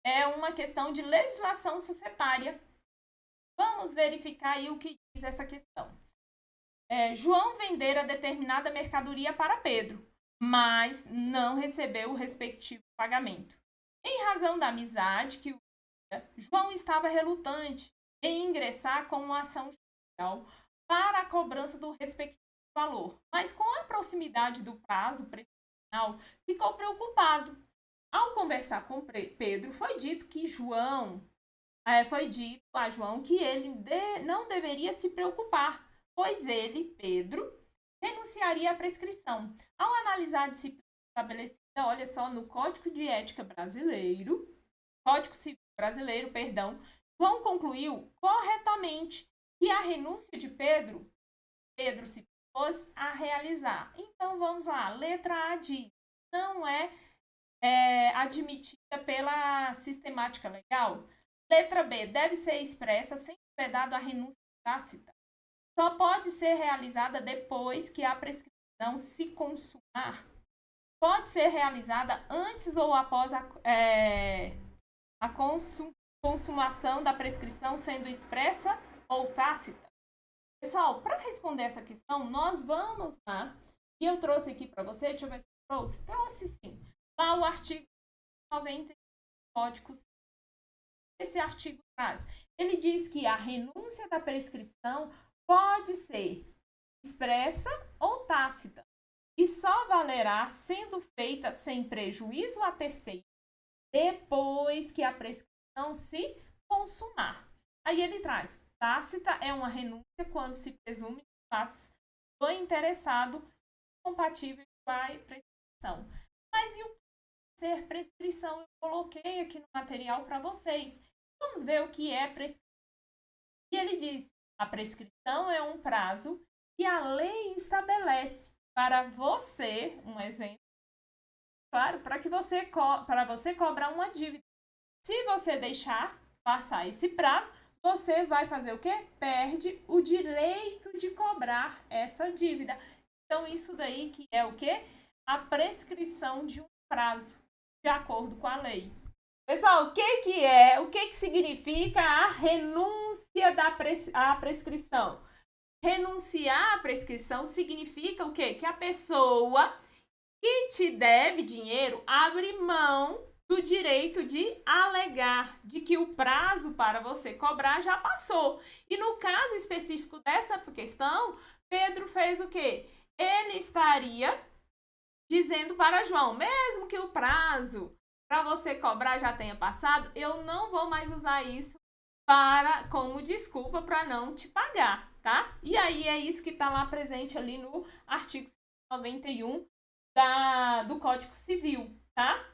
é uma questão de legislação societária. Vamos verificar aí o que diz essa questão. João vendera determinada mercadoria para Pedro, mas não recebeu o respectivo pagamento. Em razão da amizade que João estava relutante em ingressar com uma ação judicial para a cobrança do respectivo valor, mas com a proximidade do prazo prescricional, ficou preocupado. Ao conversar com Pedro, foi dito a João que ele não deveria se preocupar, pois ele, Pedro, renunciaria à prescrição. Ao analisar a disciplina estabelecida, olha só, no Código de Ética brasileiro, Código Civil brasileiro, perdão, João concluiu corretamente que a renúncia de Pedro se propôs a realizar. Então, vamos lá, letra A diz, não é admitida pela sistemática legal. Letra B, deve ser expressa sem vedado a renúncia tácita. Só pode ser realizada depois que a prescrição se consumar. Pode ser realizada antes ou após a consumação da prescrição, sendo expressa ou tácita. Pessoal, para responder essa questão, nós vamos lá, e eu trouxe aqui para você, deixa eu ver se eu trouxe sim, lá o artigo 90 do Código Civil. Esse artigo traz, ele diz que a renúncia da prescrição pode ser expressa ou tácita e só valerá sendo feita sem prejuízo a terceiro depois que a prescrição se consumar. Aí ele traz, tácita é uma renúncia quando se presume os fatos do interessado compatíveis com a prescrição. Mas e o que ser prescrição? Eu coloquei aqui no material para vocês. Vamos ver o que é prescrição. E ele diz, a prescrição é um prazo que a lei estabelece para você, um exemplo, claro, para você cobrar uma dívida. Se você deixar passar esse prazo, você vai fazer o quê? Perde o direito de cobrar essa dívida. Então, isso daí que é o quê? A prescrição de um prazo, de acordo com a lei. Pessoal, o que significa a renúncia à prescrição? Renunciar à prescrição significa o quê? Que a pessoa que te deve dinheiro abre mão do direito de alegar, de que o prazo para você cobrar já passou. E no caso específico dessa questão, Pedro fez o quê? Ele estaria dizendo para João, mesmo que o prazo para você cobrar já tenha passado, eu não vou mais usar isso como desculpa para não te pagar, tá? E aí é isso que está lá presente ali no artigo 91 do Código Civil, tá?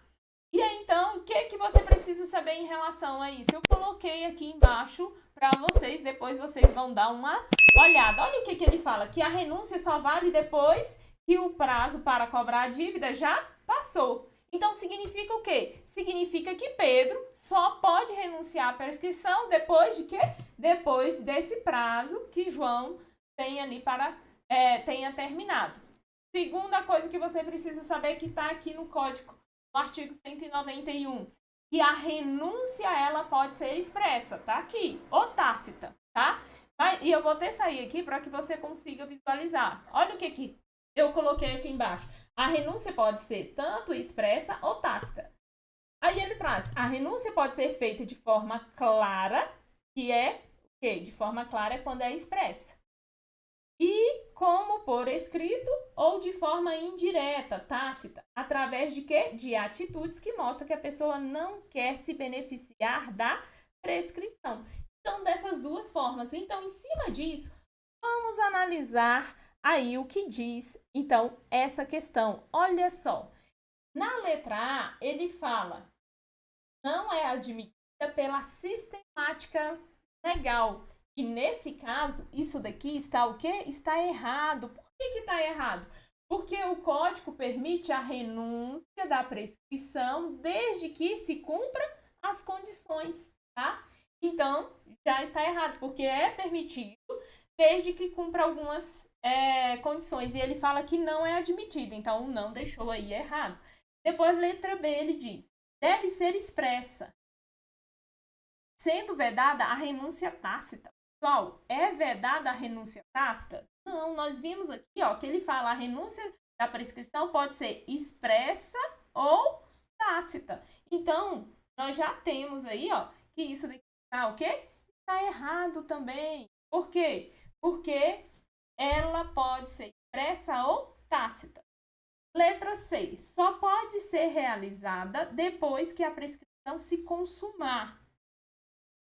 E aí, então, o que você precisa saber em relação a isso? Eu coloquei aqui embaixo para vocês, depois vocês vão dar uma olhada. Olha o que ele fala, que a renúncia só vale depois que o prazo para cobrar a dívida já passou. Então, significa o quê? Significa que Pedro só pode renunciar à prescrição depois de quê? Depois desse prazo que João tem ali tenha terminado. Segunda coisa que você precisa saber que está aqui no Código, no artigo 191, que a renúncia, ela pode ser expressa, tá aqui, ou tácita, tá? E eu vou até sair aqui para que você consiga visualizar. Olha o que eu coloquei aqui embaixo. A renúncia pode ser tanto expressa ou tácita. Aí ele traz, a renúncia pode ser feita de forma clara, que é o quê? De forma clara é quando é expressa. E como por escrito ou de forma indireta, tácita, através de quê? De atitudes que mostram que a pessoa não quer se beneficiar da prescrição. Então, dessas duas formas. Então, em cima disso, vamos analisar aí o que diz, então, essa questão. Olha só, na letra A, ele fala, não é admitida pela sistemática legal. E nesse caso, isso daqui está o quê? Está errado. Por que está errado? Porque o código permite a renúncia da prescrição desde que se cumpra as condições, tá? Então, já está errado, porque é permitido desde que cumpra algumas condições. E ele fala que não é admitido, então não deixou aí errado. Depois, letra B, ele diz, deve ser expressa. sendo vedada a renúncia tácita. Pessoal, é vedada a renúncia tácita? Não, nós vimos aqui, ó, que ele fala a renúncia da prescrição pode ser expressa ou tácita. Então, nós já temos aí, ó, que isso daqui tá o quê? Está errado também. Por quê? Porque ela pode ser expressa ou tácita. Letra C. Só pode ser realizada depois que a prescrição se consumar.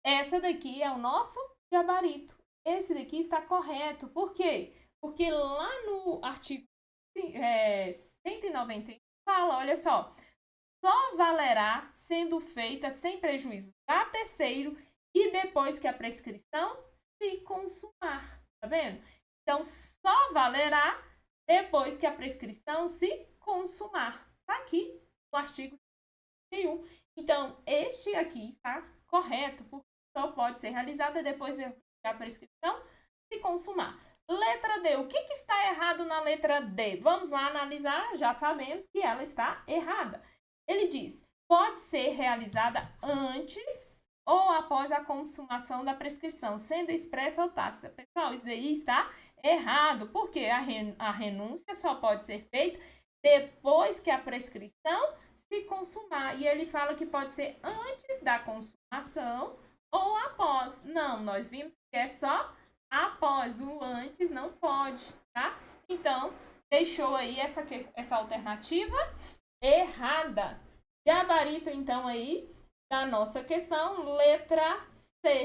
Essa daqui é o nosso gabarito. Esse daqui está correto. Por quê? Porque lá no artigo 191 fala, olha só, só valerá sendo feita sem prejuízo a terceiro e depois que a prescrição se consumar. Tá vendo? Então, só valerá depois que a prescrição se consumar. Tá aqui no artigo 191. Então, este aqui está correto, porque só pode ser realizada depois que a prescrição se consumar. Letra D. O que está errado na letra D? Vamos lá analisar. Já sabemos que ela está errada. Ele diz, pode ser realizada antes ou após a consumação da prescrição, sendo expressa ou tácita. Pessoal, isso daí está errado, porque a renúncia só pode ser feita depois que a prescrição se consumar. E ele fala que pode ser antes da consumação ou após. Não, nós vimos que é só após, o antes não pode, tá? Então, deixou aí essa alternativa errada. Gabarito, então, aí, da nossa questão, letra C.